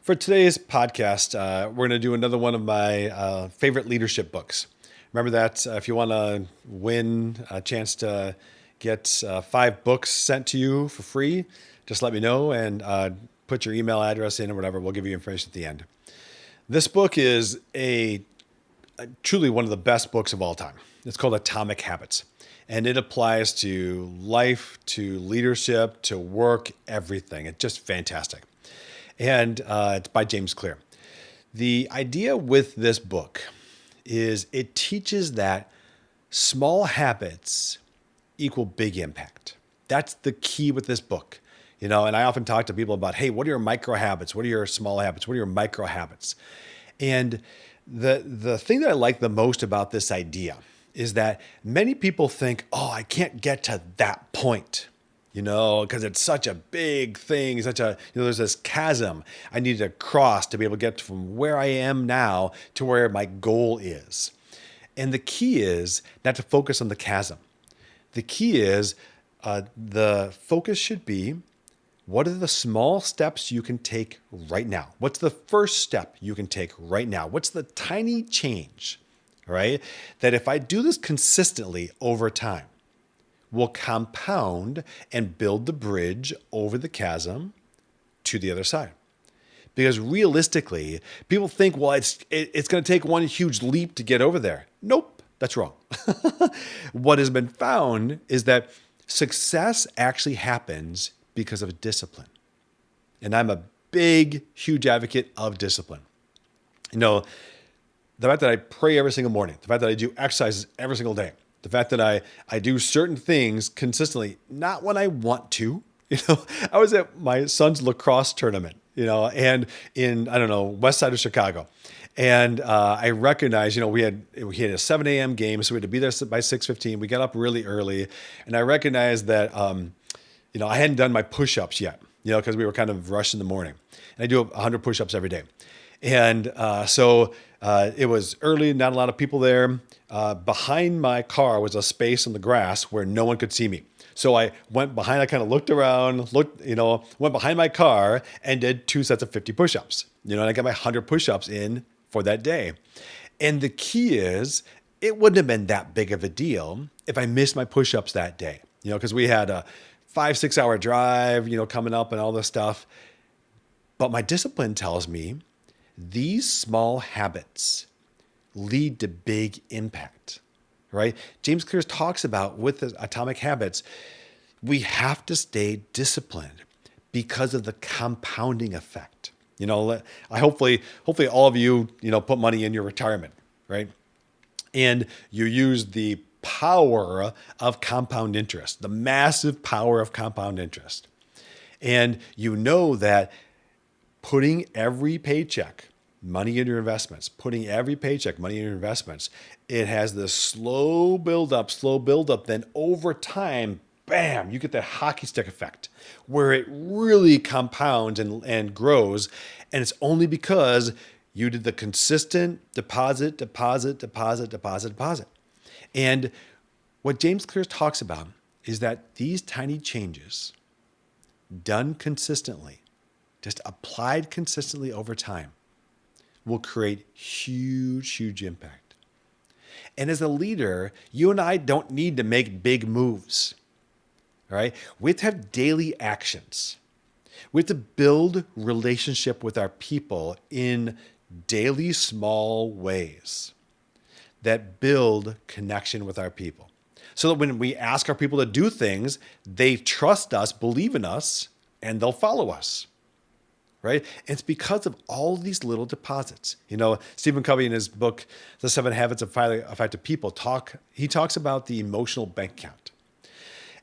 For today's podcast, we're going to do another one of my favorite leadership books. Remember that if you want to win a chance to get 5 books sent to you for free, just let me know and put your email address in or whatever. We'll give you information at the end. This book is truly one of the best books of all time. It's called Atomic Habits, and it applies to life, to leadership, to work, everything. It's just fantastic. And it's by James Clear. The idea with this book is it teaches that small habits equal big impact. That's the key with this book. And I often talk to people about, hey, what are your micro habits? What are your small habits? What are your micro habits? And the thing that I like the most about this idea is that many people think, oh, I can't get to that point, because it's such a big thing, there's this chasm I need to cross to be able to get from where I am now to where my goal is. And the key is not to focus on the chasm. The key is the focus should be, what are the small steps you can take right now? What's the first step you can take right now? What's the tiny change, right? That if I do this consistently over time, will compound and build the bridge over the chasm to the other side. Because realistically, people think, well, it's going to take one huge leap to get over there. Nope, that's wrong. What has been found is that success actually happens because of discipline. And I'm a big, huge advocate of discipline. The fact that I pray every single morning, the fact that I do exercises every single day, the fact that I do certain things consistently, not when I want to. I was at my son's lacrosse tournament, and in, west side of Chicago. And I recognized, we had a 7 a.m. game, so we had to be there by 6:15. We got up really early. And I recognized that, I hadn't done my pushups yet, because we were kind of rushed in the morning. And I do 100 pushups every day. And so it was early, not a lot of people there. Behind my car was a space on the grass where no one could see me. So I went behind, I kind of looked around, went behind my car and did 2 sets of 50 push-ups. And I got my 100 push-ups in for that day. And the key is, it wouldn't have been that big of a deal if I missed my push-ups that day, because we had a 5-6 hour drive, coming up and all this stuff. But my discipline tells me these small habits lead to big impact, right? James Clear talks about with the Atomic Habits, we have to stay disciplined because of the compounding effect. I hopefully all of you, put money in your retirement, right? And you use the power of compound interest, the massive power of compound interest. And that putting every paycheck money in your investments, it has this slow build up. Then over time, bam, you get that hockey stick effect where it really compounds and grows. And it's only because you did the consistent deposit. And what James Clear talks about is that these tiny changes done consistently, just applied consistently over time, will create huge, huge impact. And as a leader, you and I don't need to make big moves, right? We have to have daily actions. We have to build relationship with our people in daily small ways that build connection with our people. So that when we ask our people to do things, they trust us, believe in us, and they'll follow us. Right? And it's because of all these little deposits. Stephen Covey in his book, The 7 Habits of Highly Effective People, he talks about the emotional bank account.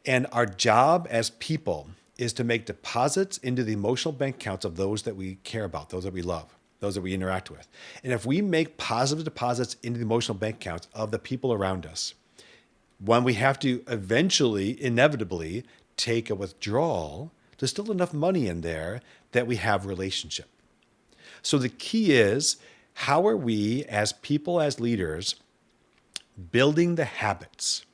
And our job as people is to make deposits into the emotional bank accounts of those that we care about, those that we love, those that we interact with. And if we make positive deposits into the emotional bank accounts of the people around us, when we have to eventually, inevitably, take a withdrawal, there's still enough money in there that we have relationship. So the key is, how are we as people, as leaders, building the habits,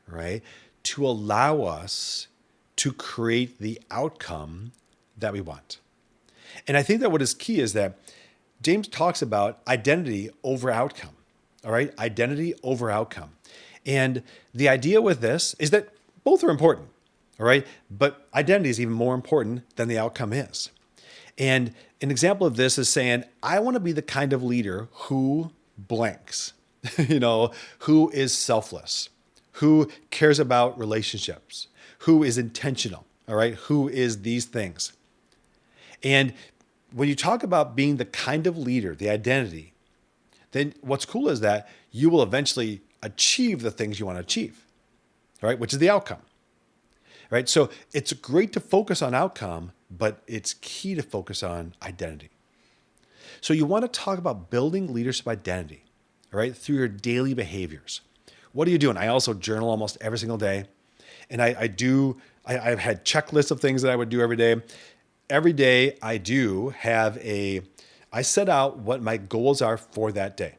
right, to allow us to create the outcome that we want? And I think that what is key is that James talks about identity over outcome. All right. Identity over outcome. And the idea with this is that both are important. All right. But identity is even more important than the outcome is. And an example of this is saying, I want to be the kind of leader who blanks, who is selfless, who cares about relationships, who is intentional, all right, who is these things. And when you talk about being the kind of leader, the identity, then what's cool is that you will eventually achieve the things you want to achieve, right, which is the outcome. Right? So it's great to focus on outcome, but it's key to focus on identity. So you want to talk about building leadership identity, all right, through your daily behaviors. What are you doing? I also journal almost every single day. And I've had checklists of things that I would do every day. Every day I set out what my goals are for that day.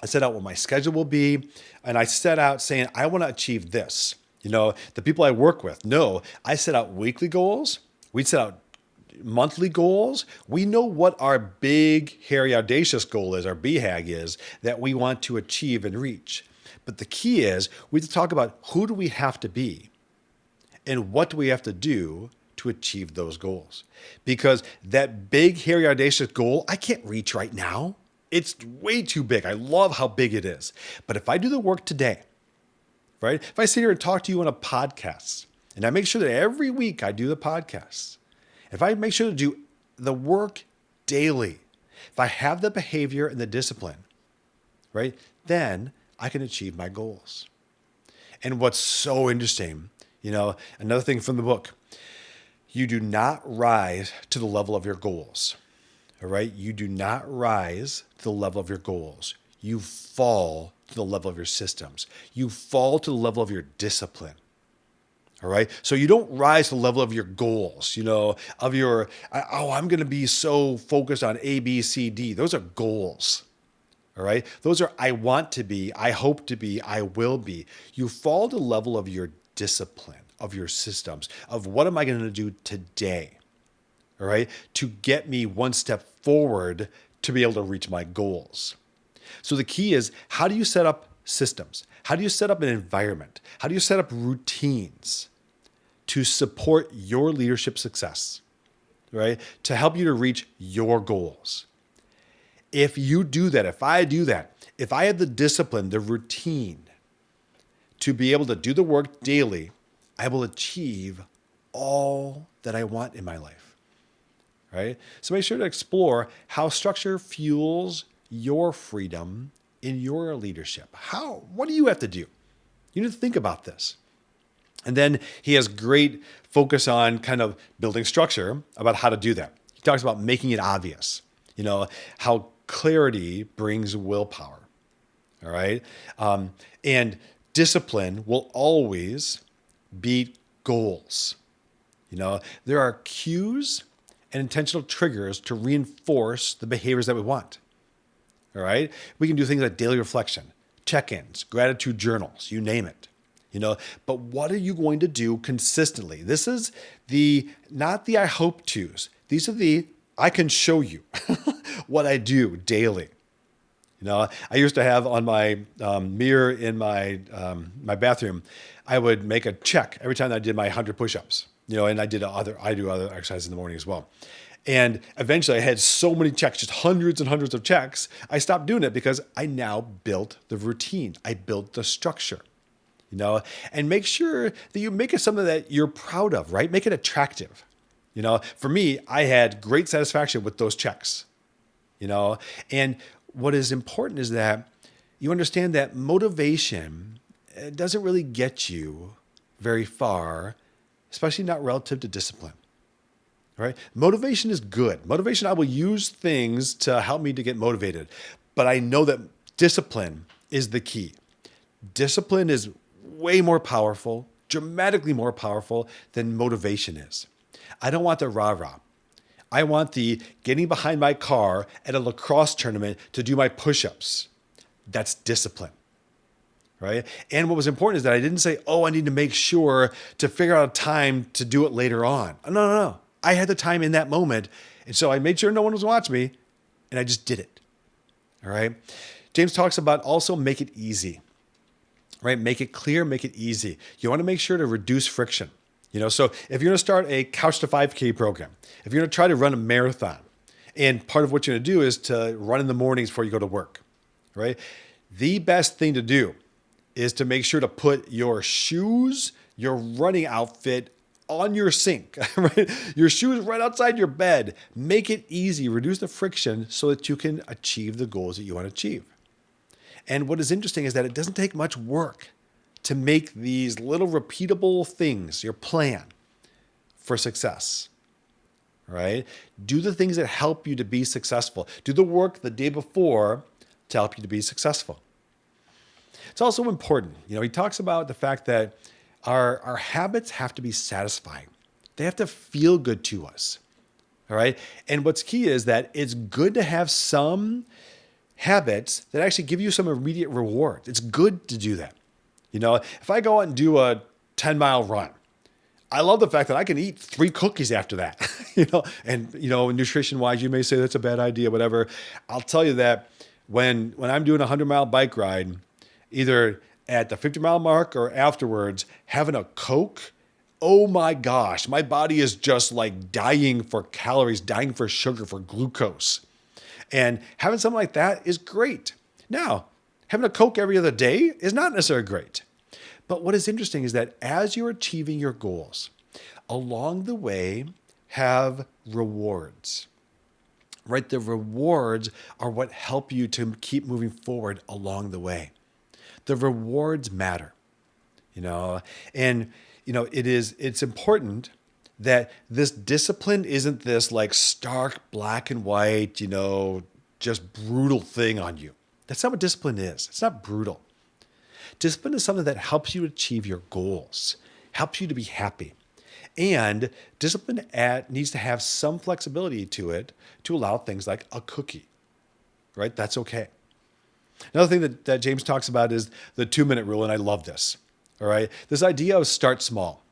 I set out what my schedule will be. And I set out saying, I want to achieve this. The people I work with know I set out weekly goals. We set out monthly goals. We know what our big, hairy, audacious goal is, our BHAG is, that we want to achieve and reach. But the key is we have to talk about who do we have to be and what do we have to do to achieve those goals. Because that big, hairy, audacious goal, I can't reach right now. It's way too big. I love how big it is. But if I do the work today, right? If I sit here and talk to you on a podcast, and I make sure that every week I do the podcasts, if I make sure to do the work daily, if I have the behavior and the discipline, right, then I can achieve my goals. And what's so interesting, another thing from the book, you do not rise to the level of your goals, all right? You do not rise to the level of your goals. You fall to the level of your systems. You fall to the level of your discipline. All right. So you don't rise to the level of your goals, I'm going to be so focused on A, B, C, D. Those are goals. All right. Those are I want to be, I hope to be, I will be. You fall to the level of your discipline, of your systems, of what am I going to do today? All right. To get me one step forward to be able to reach my goals. So the key is, how do you set up systems? How do you set up an environment? How do you set up routines to support your leadership success, right? To help you to reach your goals. If you do that, if I do that, if I have the discipline, the routine to be able to do the work daily, I will achieve all that I want in my life, right? So make sure to explore how structure fuels your freedom in your leadership. What do you have to do? You need to think about this. And then he has great focus on kind of building structure about how to do that. He talks about making it obvious, how clarity brings willpower. All right. And discipline will always beat goals. There are cues and intentional triggers to reinforce the behaviors that we want. All right. We can do things like daily reflection, check-ins, gratitude journals, you name it. But what are you going to do consistently? This is not the I hope to's. These are I can show you what I do daily. I used to have on my mirror in my bathroom, I would make a check every time I did my 100 push-ups. And I do other exercises in the morning as well. And eventually I had so many checks, just hundreds and hundreds of checks. I stopped doing it because I now built the routine. I built the structure, and make sure that you make it something that you're proud of, right? Make it attractive. For me, I had great satisfaction with those checks, and what is important is that you understand that motivation doesn't really get you very far, especially not relative to discipline. Right? Motivation is good. Motivation, I will use things to help me to get motivated. But I know that discipline is the key. Discipline is way more powerful, dramatically more powerful than motivation is. I don't want the rah-rah. I want the getting behind my car at a lacrosse tournament to do my push-ups. That's discipline. Right? And what was important is that I didn't say, I need to make sure to figure out a time to do it later on. No. I had the time in that moment, And so I made sure no one was watching me, and I just did it. All right. James talks about also make it easy, right? Make it clear, make it easy. You want to make sure to reduce friction. So if you're going to start a Couch to 5K program, if you're going to try to run a marathon, and part of what you're going to do is to run in the mornings before you go to work, right? The best thing to do is to make sure to put your shoes, your running outfit on your sink, right? Your shoes right outside your bed. Make it easy, reduce the friction so that you can achieve the goals that you want to achieve. And what is interesting is that it doesn't take much work to make these little repeatable things your plan for success, right? Do the things that help you to be successful. Do the work the day before to help you to be successful. It's also important, he talks about the fact that our habits have to be satisfying. They have to feel good to us, all right? And what's key is that it's good to have some habits that actually give you some immediate reward. It's good to do that. If I go out and do a 10-mile run, I love the fact that I can eat 3 cookies after that, and, nutrition-wise, you may say that's a bad idea, whatever. I'll tell you that when I'm doing a 100-mile bike ride, either at the 50-mile mark or afterwards, having a Coke, oh my gosh, my body is just like dying for calories, dying for sugar, for glucose. And having something like that is great. Now, having a Coke every other day is not necessarily great. But what is interesting is that as you're achieving your goals, along the way, have rewards, right? The rewards are what help you to keep moving forward along the way. The rewards matter, and, it's important that this discipline isn't this like stark black and white, just brutal thing on you. That's not what discipline is. It's not brutal. Discipline is something that helps you achieve your goals, helps you to be happy. And discipline needs to have some flexibility to it to allow things like a cookie, right? That's okay. Another thing that James talks about is the 2-minute rule, and I love this, all right? This idea of start small.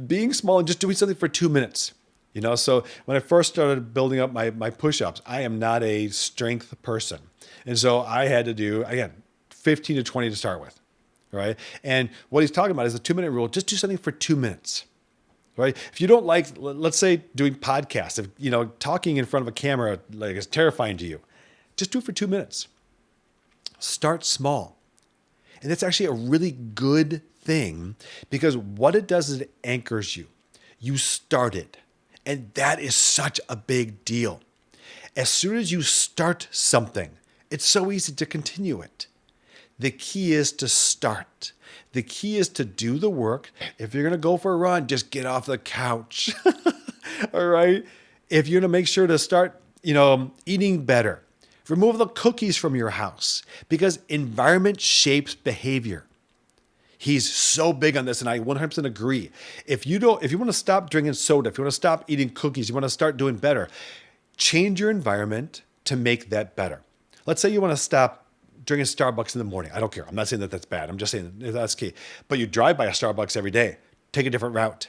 Being small and just doing something for 2 minutes. So when I first started building up my push-ups, I am not a strength person. And so I had to do, again, 15 to 20 to start with, right? And what he's talking about is the 2-minute rule. Just do something for 2 minutes, right? If you don't like, let's say, doing podcasts, if, talking in front of a camera is terrifying to you, just do it for 2 minutes. Start small. And that's actually a really good thing because what it does is it anchors you. You started. And that is such a big deal. As soon as you start something, it's so easy to continue it. The key is to start. The key is to do the work. If you're going to go for a run, just get off the couch. All right. If you're going to make sure to start, eating better, remove the cookies from your house because environment shapes behavior. He's so big on this, and I 100% agree. If you want to stop drinking soda, if you want to stop eating cookies, you want to start doing better, change your environment to make that better. Let's say you want to stop drinking Starbucks in the morning. I don't care. I'm not saying that that's bad. I'm just saying that's key. But you drive by a Starbucks every day. Take a different route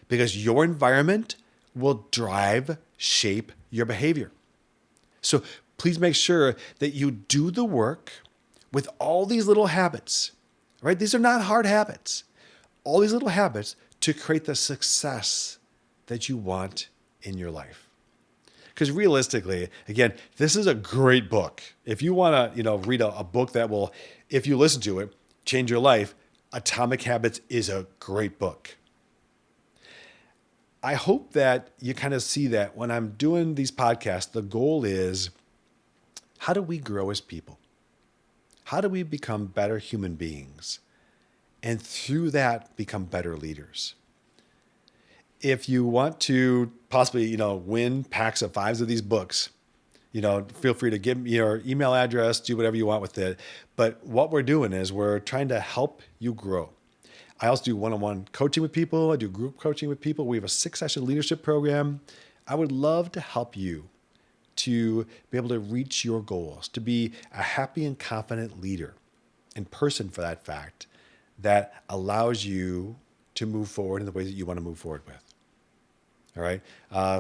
because your environment will shape your behavior. So please make sure that you do the work with all these little habits, right? These are not hard habits. All these little habits to create the success that you want in your life. Because realistically, again, this is a great book. If you want to, read a book that will, if you listen to it, change your life, Atomic Habits is a great book. I hope that you kind of see that when I'm doing these podcasts, the goal is, how do we grow as people? How do we become better human beings? And through that, become better leaders. If you want to possibly, win packs of 5s of these books, feel free to give me your email address, do whatever you want with it. But what we're doing is we're trying to help you grow. I also do one-on-one coaching with people. I do group coaching with people. We have a 6-session leadership program. I would love to help you to be able to reach your goals, to be a happy and confident leader and person for that fact that allows you to move forward in the ways that you want to move forward with. All right.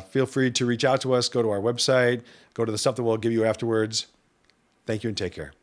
Feel free to reach out to us. Go to our website. Go to the stuff that we'll give you afterwards. Thank you and take care.